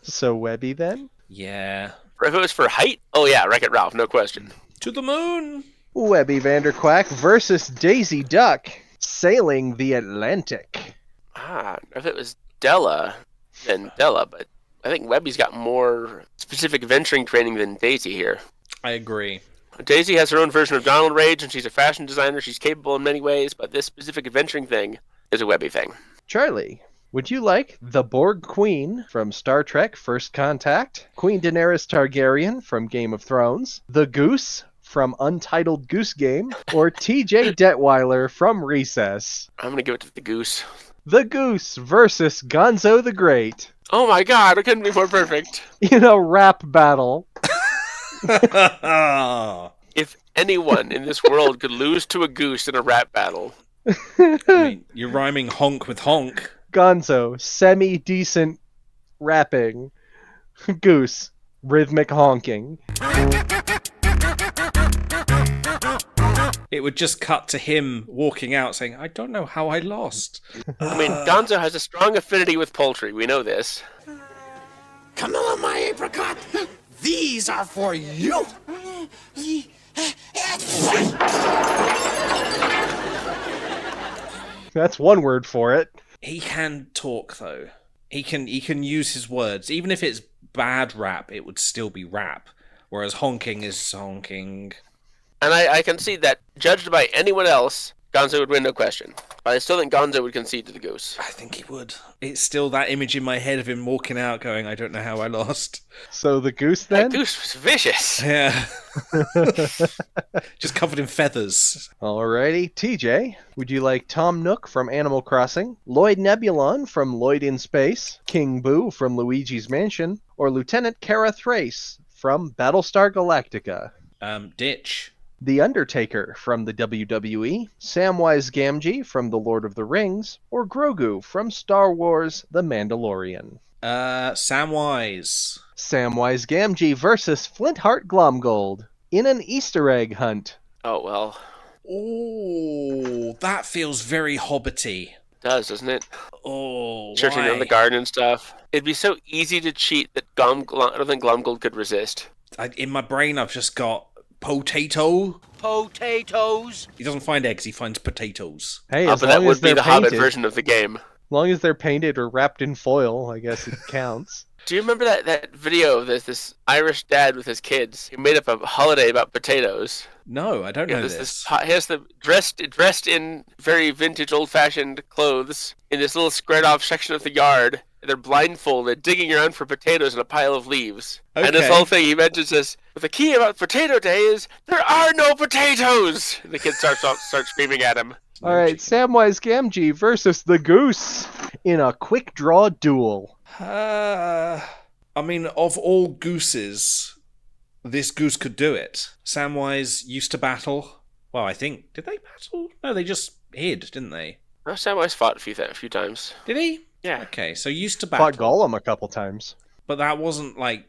So Webby then? Yeah. Or if it was for height, oh yeah, Wreck-It Ralph, no question. To the moon! Webby Vanderquack versus Daisy Duck, sailing the Atlantic. If it was Della, then Della, but I think Webby's got more specific venturing training than Daisy here. I agree. Daisy has her own version of Donald Rage, and she's a fashion designer. She's capable in many ways, but this specific adventuring thing is a Webby thing. Charlie, would you like the Borg Queen from Star Trek First Contact, Queen Daenerys Targaryen from Game of Thrones, the Goose from Untitled Goose Game, or TJ Detweiler from Recess? I'm gonna give it to the Goose. The Goose versus Gonzo the Great Oh my god, it couldn't be more perfect. in a rap battle. If anyone in this world could lose to a goose in a rap battle, I mean, you're rhyming honk with honk. Gonzo, semi-decent rapping. Goose, rhythmic honking. It would just cut to him walking out saying, I don't know how I lost. I mean, Gonzo has a strong affinity with poultry. We know this. Camilla, my apricot, these are for you. That's one word for it. He can talk though. He can use his words. Even if it's bad rap, it would still be rap. Whereas honking is honking. And I concede that, judged by anyone else, Gonzo would win, no question. But I still think Gonzo would concede to the goose. I think he would. It's still that image in my head of him walking out going, I don't know how I lost. So the Goose That then? goose was vicious. Yeah. Just covered in feathers. Alrighty, TJ, would you like Tom Nook from Animal Crossing, Lloyd Nebulon from Lloyd in Space, King Boo from Luigi's Mansion, or Lieutenant Kara Thrace from Battlestar Galactica? Ditch. The Undertaker from the WWE, Samwise Gamgee from The Lord of the Rings, or Grogu from Star Wars The Mandalorian? Samwise. Samwise Gamgee versus Flintheart Glomgold in an Easter egg hunt. Oh, well. Oh, that feels very hobbity. It does, doesn't it? Oh, Searching why? on the garden and stuff. It'd be so easy to cheat that I don't think Glomgold could resist. In my brain, I've just got potato. Potatoes. He doesn't find eggs, he finds potatoes. Hey, But as that long as would be they're the Hobbit painted, version of the game. as long as they're painted or wrapped in foil, I guess it counts. Do you remember that video of this Irish dad with his kids who made up a holiday about potatoes? No, I don't know There's this. he has them dressed in very vintage, old-fashioned clothes in this little squared-off section of the yard. They're blindfolded, digging around for potatoes in a pile of leaves. And this Okay. whole thing, he mentions this. But the key about Potato Day is there are no potatoes. And the kids start screaming at him. All right, Samwise Gamgee versus the Goose in a quick draw duel. I mean, of all gooses, this goose could do it. Samwise used to battle. Well, I think, did they battle? No, they just hid, didn't they? Oh, Samwise fought a few times. Did he? Yeah. Okay, so used to battle. Fought Gollum a couple times. But that wasn't like...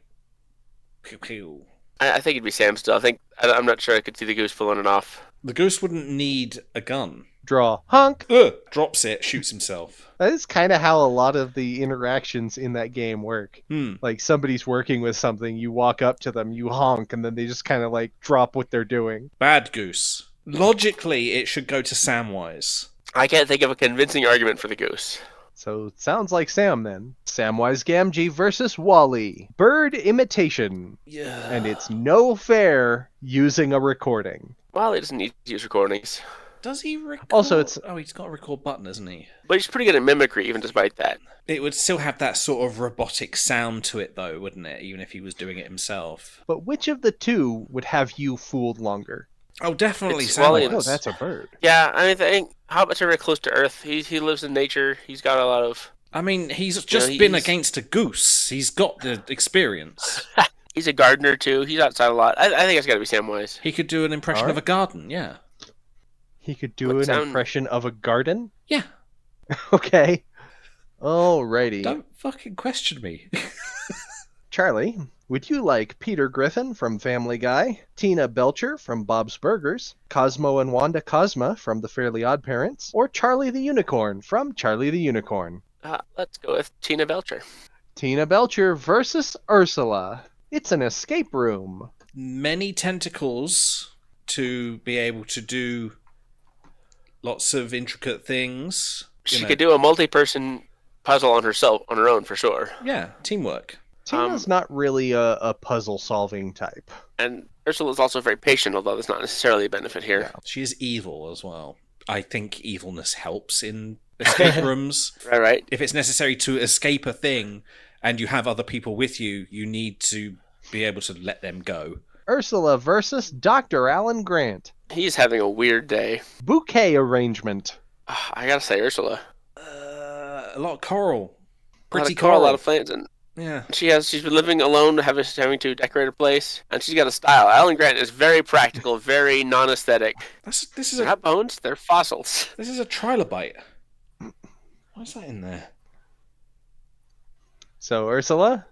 Pew pew. I think it'd be Sam still. I'm not sure I could see the goose pulling it off. The goose wouldn't need a gun. Draw. Honk! Drops it, shoots himself. That is kind of how a lot of the interactions in that game work. Like, somebody's working with something, you walk up to them, you honk, and then they just kind of, like, drop what they're doing. Bad goose. Logically, it should go to Samwise. I can't think of a convincing argument for the goose. So, it sounds like Sam, then. Samwise Gamgee versus Wally. Bird imitation. Yeah. And it's no fair using a recording. Well, he doesn't need to use recordings. Does he record? Also, it's- Oh, he's got a record button, hasn't he? But he's pretty good at mimicry, even despite that. It would still have that sort of robotic sound to it, though, wouldn't it? Even if he was doing it himself. But which of the two would have you fooled longer? Oh, definitely It's Wally Samwise. Oh, that's a bird. Yeah, I think Hobbits are very close to Earth. He lives in nature. He's got a lot of... I mean, he's just Yeah, been he's- against a goose. He's got the experience. He's a gardener, too. He's outside a lot. I think it's got to be Samwise. He could do an impression Alright. of a garden, yeah. He could do What an sound- impression of a garden? Yeah. Okay. Alrighty. Don't fucking question me. Charlie, would you like Peter Griffin from Family Guy, Tina Belcher from Bob's Burgers, Cosmo and Wanda Cosma from The Fairly Odd Parents, or Charlie the Unicorn from Charlie the Unicorn? Let's go with Tina Belcher. Tina Belcher versus Ursula. It's an escape room. Many tentacles to be able to do lots of intricate things. You She know. could do a multi-person puzzle on her own, for sure. Yeah, teamwork. Tina's not really a puzzle-solving type. And Ursula's also very patient, although that's not necessarily a benefit here. She is evil as well. I think evilness helps in escape rooms. Right. If it's necessary to escape a thing and you have other people with you, you need to be able to let them go. Ursula versus Dr. Alan Grant. He's having a weird day. Bouquet arrangement. I gotta say, Ursula. A lot of coral. A lot Pretty of coral, coral. a lot of plants, and Yeah. she's been living alone, having to decorate her place, and she's got a style. Alan Grant is very practical, very non-aesthetic. This is They're a not bones; they're fossils. this is a trilobite. Why is that in there? So, Ursula?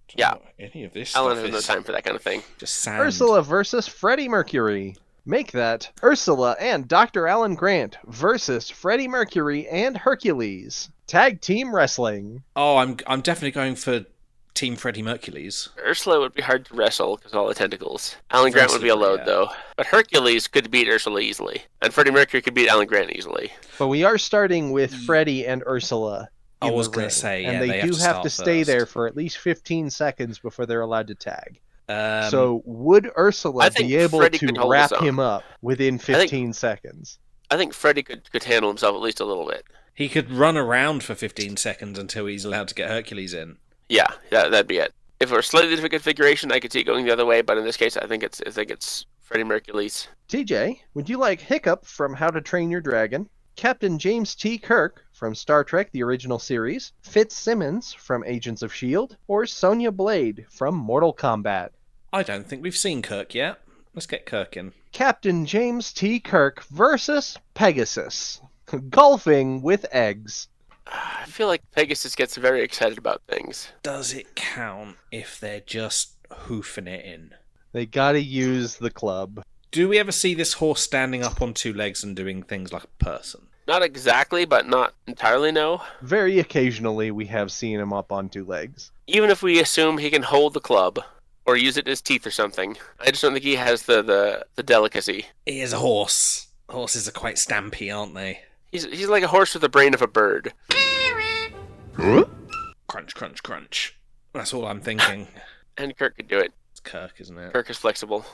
Don't Yeah. know what any of this Alan stuff has no is. time for that kind of thing. Just sand. Ursula versus Freddie Mercury. Make that Ursula and Dr. Alan Grant versus Freddie Mercury and Hercules. Tag team wrestling. Oh, I'm definitely going for Team Freddie Mercules. Ursula would be hard to wrestle because of all the tentacles. Alan Grant would be a slippery, load, yeah. though. But Hercules could beat Ursula easily, and Freddie Mercury could beat Alan Grant easily. But we are starting with Freddie and Ursula. I in was the gonna ring, say, and yeah, they they have do to have to start stay there first. for at least 15 seconds before they're allowed to tag. Um, So would Ursula I think be able Freddie to could hold wrap his own. him up within 15 seconds? I think Freddie could handle himself at least a little bit. he could run around for 15 seconds until he's allowed to get Hercules in. Yeah, that'd be it. If it were a slightly different configuration, I could see it going the other way. But in this case, I think it's Freddie Mercury's. TJ, would you like Hiccup from How to Train Your Dragon, Captain James T. Kirk from Star Trek The Original Series, Fitzsimmons from Agents of S.H.I.E.L.D., or Sonya Blade from Mortal Kombat? I don't think we've seen Kirk yet. Let's get Kirk in. Captain James T. Kirk versus Pegasus. Golfing with eggs. I feel like Pegasus gets very excited about things. Does it count if they're just hoofing it in? They gotta use the club. Do we ever see this horse standing up on two legs and doing things like a person? Not exactly, but not entirely no. Very occasionally we have seen him up on two legs. Even if we assume he can hold the club or use it in his teeth or something, I just don't think he has the delicacy. He is a horse. Horses are quite stampy, aren't they? He's like a horse with the brain of a bird. Crunch, crunch, crunch. That's all I'm thinking. And Kirk could do it. It's Kirk, isn't it? Kirk is flexible.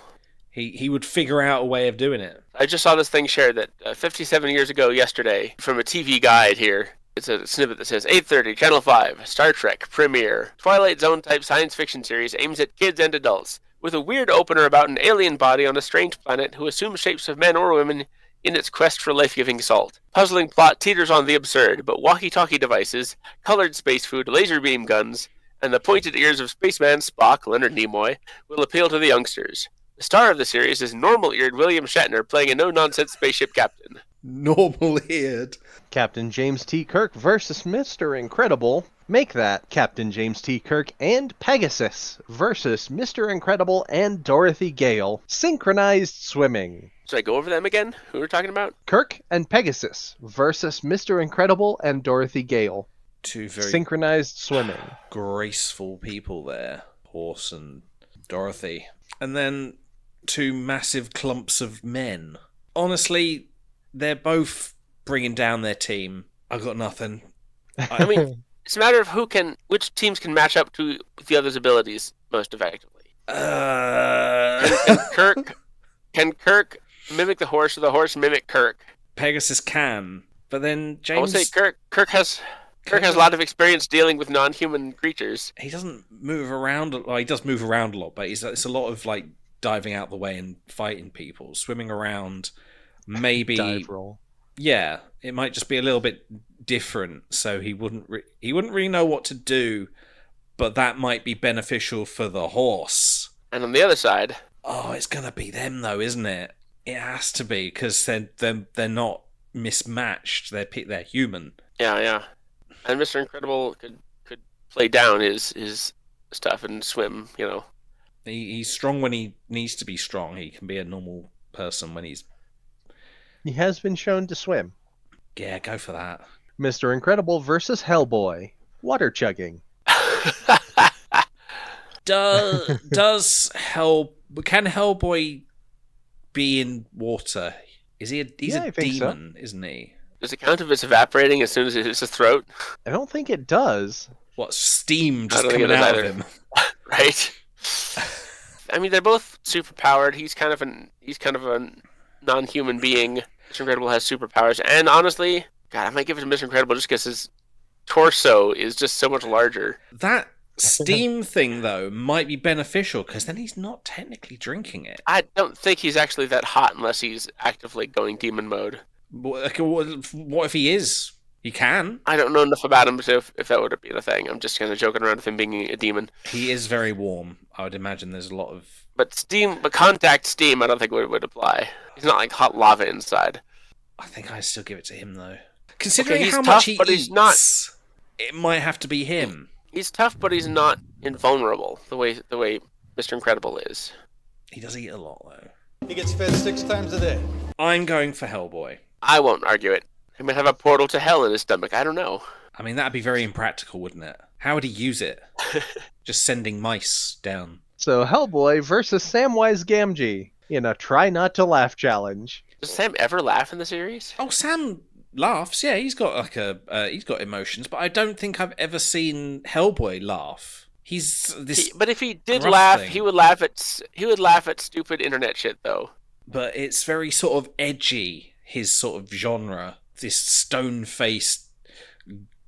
He would figure out a way of doing it. I just saw this thing shared that 57 years ago yesterday from a TV guide here. It's a snippet that says 8:30, Channel 5, Star Trek premiere. Twilight Zone type science fiction series aims at kids and adults, with a weird opener about an alien body on a strange planet who assumes shapes of men or women in its quest for life-giving salt. Puzzling plot teeters on the absurd, but walkie-talkie devices, colored space food, laser beam guns, and the pointed ears of spaceman Spock, Leonard Nimoy, will appeal to the youngsters. The star of the series is normal-eared William Shatner playing a no-nonsense spaceship captain. Normal-eared. Captain James T. Kirk versus Mr. Incredible. Make that Captain James T. Kirk and Pegasus versus Mr. Incredible and Dorothy Gale. Synchronized swimming. Should I go over them again? Who we're talking about? Kirk and Pegasus versus Mr. Incredible and Dorothy Gale. Two very Synchronized swimming. graceful people there. Horse and Dorothy. And then two massive clumps of men. Honestly, they're both bringing down their team. I got nothing. I mean, it's a matter of which teams can match up to the other's abilities most effectively. Can Kirk mimic the horse or the horse mimic Kirk? Pegasus can, but then I would James... say Kirk has a lot of experience dealing with non-human creatures. He doesn't move around. Well, he does move around a lot, but it's a lot of like diving out the way and fighting people, swimming around. Maybe Dive roll. Yeah, it might just be a little bit different, so he wouldn't really know what to do, but that might be beneficial for the horse. And on the other side, oh, it's gonna be them though, isn't it? It has to be because they're not mismatched. They're human. yeah, and Mr. Incredible could play down his stuff and swim. You know, He's strong when he needs to be strong. He can be a normal person when he's... He has been shown to swim. Yeah, go for that. Mr. Incredible versus Hellboy. Water chugging. Can Hellboy be in water? He's Yeah, a I think so. demon, isn't he? does it count if it's evaporating as soon as it hits his throat? I don't think it does. What, steam I just don't think coming it does out of either. him? Right. I mean, they're both superpowered. He's kind of a non-human being. Mr. Incredible has superpowers, and honestly, God, I might give it to Mr. Incredible just because his torso is just so much larger. That steam thing, though, might be beneficial because then he's not technically drinking it. I don't think he's actually that hot unless he's actively going demon mode. What if he is? He can. I don't know enough about him to if that would be the thing. I'm just kind of joking around with him being a demon. He is very warm. I would imagine there's a lot of... But contact steam, I don't think would apply. He's not like hot lava inside. I think I'd still give it to him, though. Considering he's how tough, much he but eats, he's not. it might have to be him. He's tough, but he's not invulnerable the way Mr. Incredible is. He does eat a lot, though. He gets fed 6 times a day. I'm going for Hellboy. I won't argue it. He might have a portal to hell in his stomach. I don't know. I mean, that'd be very impractical, wouldn't it? How would he use it? Just sending mice down. So Hellboy versus Samwise Gamgee in a try not to laugh challenge. Does Sam ever laugh in the series? Oh, Sam laughs. Yeah, he's got he's got emotions, but I don't think I've ever seen Hellboy laugh. He's this. But if he did rough laugh, thing. he would laugh at stupid internet shit, though. But it's very sort of edgy. His sort of genre. This stone-faced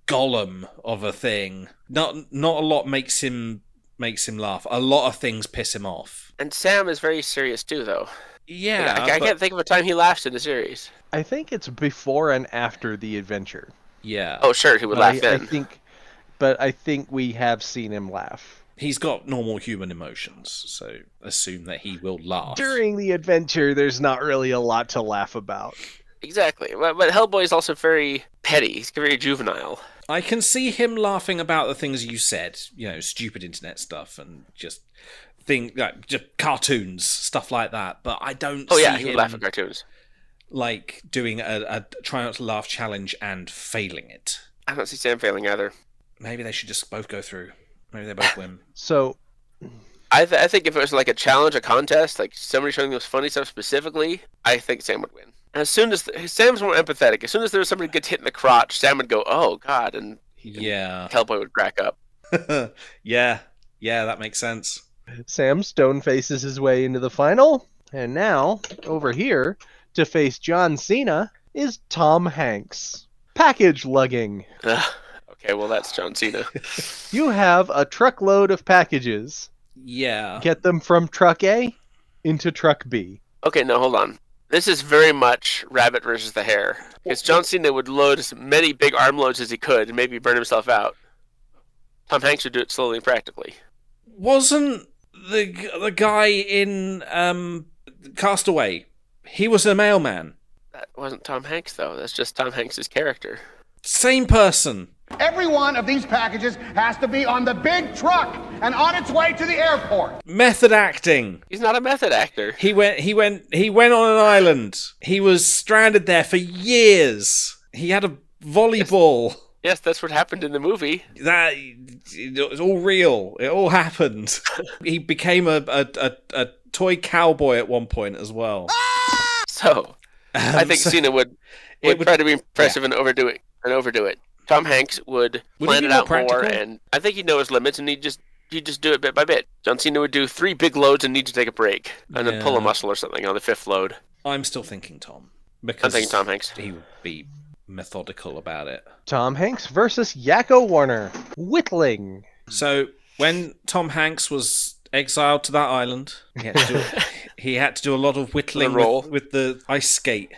golem of a thing. Not a lot makes him laugh. A lot of things piss him off. And Sam is very serious too, though. Yeah, I can't think of a time he laughs in the series. I think it's before and after the adventure. Yeah. Oh, sure, he would laugh then. I think we have seen him laugh. He's got normal human emotions, so assume that he will laugh. During the adventure, there's not really a lot to laugh about. Exactly. But Hellboy is also very petty. He's very juvenile. I can see him laughing about the things you said, stupid internet stuff and just just cartoons, stuff like that. But I don't see he him would laugh at cartoons. like doing a try not to laugh challenge and failing it. I don't see Sam failing either. Maybe they should just both go through. Maybe they both win. So, I think if it was like a challenge, a contest, like somebody showing those funny stuff specifically, I think Sam would win. And as soon as Sam's more empathetic, as soon as there was somebody who gets hit in the crotch, Sam would go, "Oh God," and Hellboy would crack up. yeah, that makes sense. Sam Stone faces his way into the final, and now, over here, to face John Cena, is Tom Hanks. Package lugging. Okay, well that's John Cena. You have a truckload of packages. Yeah. Get them from truck A into truck B. Okay, no, hold on. This is very much Rabbit versus the Hare. Because John Cena would load as many big arm loads as he could and maybe burn himself out. Tom Hanks would do it slowly and practically. Wasn't the guy in Castaway? He was a mailman. That wasn't Tom Hanks, though. That's just Tom Hanks' character. Same person. Every one of these packages has to be on the big truck and on its way to the airport. Method acting. He's not a method actor. He went on an island. He was stranded there for years. He had a volleyball. Yes, that's what happened in the movie. It was all real. It all happened. He became a toy cowboy at one point as well. So, I think Cena would try to be impressive and overdo it. Tom Hanks would plan it out more, and I think he'd know his limits, and he'd just do it bit by bit. John Cena would do 3 big loads and need to take a break, and then pull a muscle or something on the 5th load. I'm still thinking Tom. I'm thinking Tom Hanks. He would be methodical about it. Tom Hanks versus Yakko Warner. Whittling. So, when Tom Hanks was exiled to that island, he had to do a lot of whittling with the ice skate,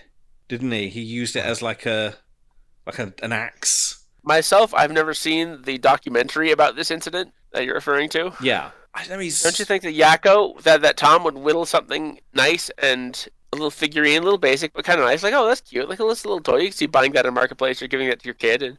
didn't he? He used it as like an axe. Myself, I've never seen the documentary about this incident that you're referring to. Yeah. I know Don't you think that Yakko, that Tom would whittle something nice and a little figurine, a little basic, but kind of nice, like, oh, that's cute, like a little toy. You can see buying that in Marketplace or giving it to your kid, and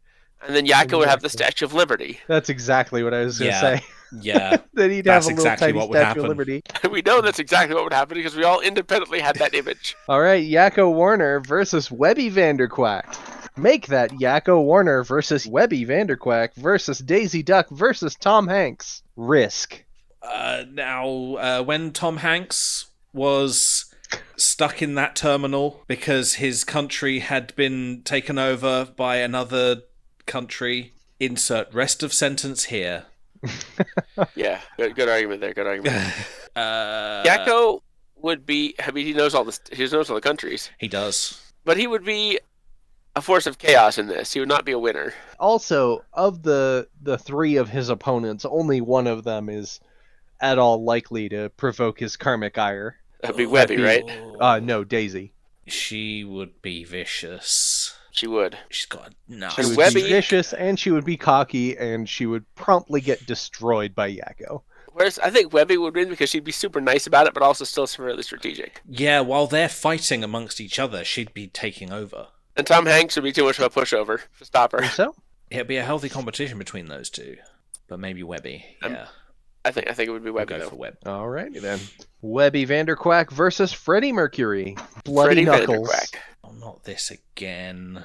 then Yakko would have the Statue of Liberty. That's exactly what I was going to say. Yeah. That he'd have a little tiny Statue of Liberty. We know that's exactly what would happen because we all independently had that image. All right, Yakko Warner versus Webby Vanderquack. Make that Yakko Warner versus Webby Vanderquack versus Daisy Duck versus Tom Hanks. Risk. Now, when Tom Hanks was stuck in that terminal because his country had been taken over by another country, insert rest of sentence here. Yeah, good argument there. Good argument. Yakko would be. I mean, he knows all the countries. He does, but he would be a force of chaos in this. He would not be a winner. Also, of the 3 of his opponents, only one of them is at all likely to provoke his karmic ire. That'd be Webby, right? No, Daisy. She would be vicious. She would. She's got no. She would be vicious, and she would be cocky, and she would promptly get destroyed by Yakko. Whereas I think Webby would win because she'd be super nice about it, but also still really strategic. Yeah, while they're fighting amongst each other, she'd be taking over. And Tom Hanks would be too much of a pushover to stop her. So it'd be a healthy competition between those two, but maybe Webby. Yeah, I think it would be Webby. We'll go for Webb. Alrighty then. Webby Vanderquack versus Freddie Mercury. Bloody Freddie Knuckles. Vanderquack. Oh, not this again.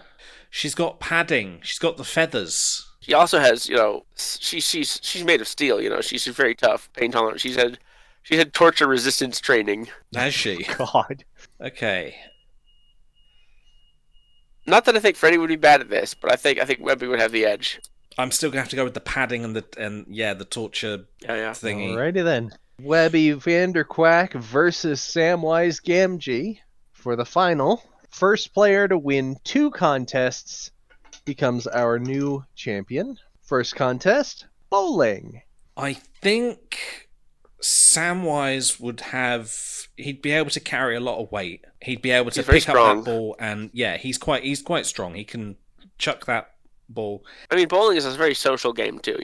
She's got padding. She's got the feathers. She also has, she's made of steel. She's very tough, pain tolerant. She's had torture resistance training. Has she? God. Okay. Not that I think Freddie would be bad at this, but I think Webby would have the edge. I'm still gonna have to go with the padding and the torture thingy. Alrighty then. Webby Vanderquack versus Samwise Gamgee for the final. First player to win 2 contests becomes our new champion. First contest, bowling. I think Samwise he'd be able to carry a lot of weight. He'd be able to pick up that ball, and he's quite strong. He can chuck that ball. I mean, bowling is a very social game too,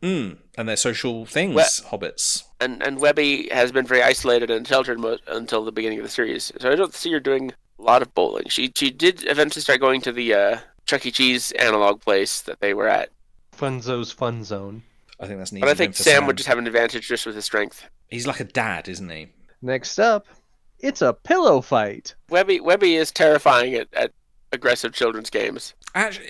And their social things, hobbits. And Webby has been very isolated and sheltered until the beginning of the series. So I don't see her doing a lot of bowling. She did eventually start going to the Chuck E. Cheese analog place that they were at. Funzo's Fun Zone. I think that's neat. But I think Sam would just have an advantage just with his strength. He's like a dad, isn't he? Next up, it's a pillow fight. Webby is terrifying at aggressive children's games. Actually,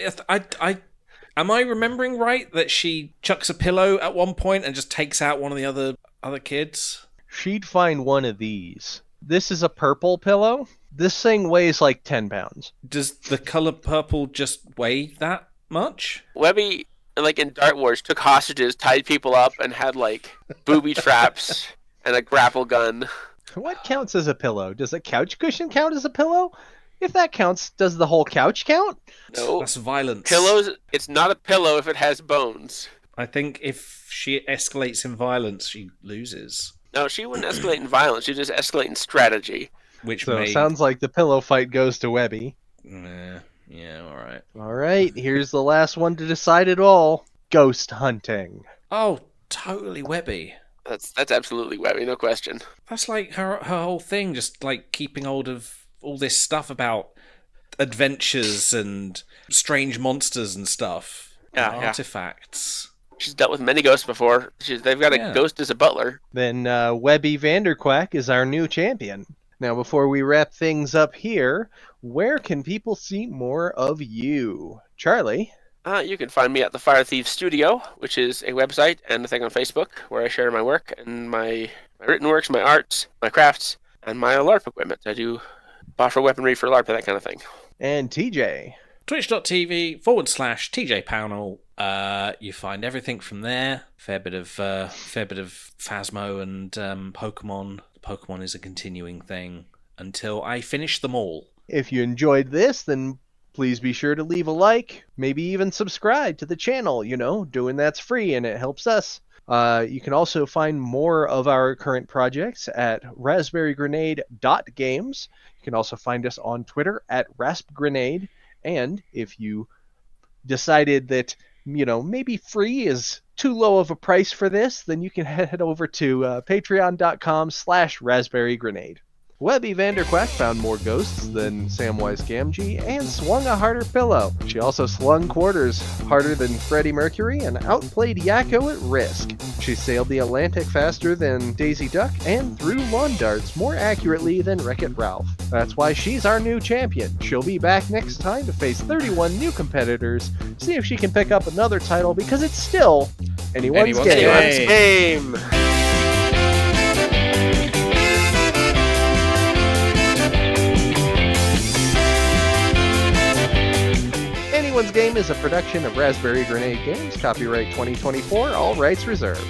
am I remembering right that she chucks a pillow at one point and just takes out one of the other kids? She'd find one of these. This is a purple pillow. This thing weighs like 10 pounds. Does the color purple just weigh that much? Webby, like in Dart Wars, took hostages, tied people up, and had like booby traps and a grapple gun. What counts as a pillow? Does a couch cushion count as a pillow? If that counts, does the whole couch count? No. That's violence. Pillows, it's not a pillow if it has bones. I think if she escalates in violence, she loses. No, she wouldn't escalate in violence. She'd just escalate in strategy. Which So it sounds like the pillow fight goes to Webby. Yeah, alright. Alright, here's the last one to decide it all. Ghost hunting. Oh, totally Webby. That's absolutely Webby, no question. That's like her whole thing, just like keeping hold of all this stuff about adventures and strange monsters and stuff. Yeah, and artifacts. She's dealt with many ghosts before. They've got a ghost as a butler. Then Webby Vanderquack is our new champion. Now, before we wrap things up here, where can people see more of you? Charlie? You can find me at the Fire Thieves Studio, which is a website and a thing on Facebook where I share my work and my written works, my arts, my crafts, and my LARP equipment. I do offer weaponry for LARP, that kind of thing. And TJ? Twitch.tv/TJ Pownell. You find everything from there. Fair bit of Phasmo and Pokemon. Pokemon is a continuing thing until I finish them all. If you enjoyed this, then please be sure to leave a like, maybe even subscribe to the channel. Doing that's free and it helps us. You can also find more of our current projects at raspberrygrenade.games. You can also find us on Twitter at raspgrenade. And if you decided that, maybe free is too low of a price for this, then you can head over to patreon.com/raspberrygrenade. Webby Vanderquack found more ghosts than Samwise Gamgee and swung a harder pillow. She also slung quarters harder than Freddie Mercury and outplayed Yakko at Risk. She sailed the Atlantic faster than Daisy Duck and threw lawn darts more accurately than Wreck-It Ralph. That's why she's our new champion. She'll be back next time to face 31 new competitors, see if she can pick up another title, because it's still anyone's game. Anyone's Game is a production of Raspberry Grenade Games, copyright 2024, all rights reserved.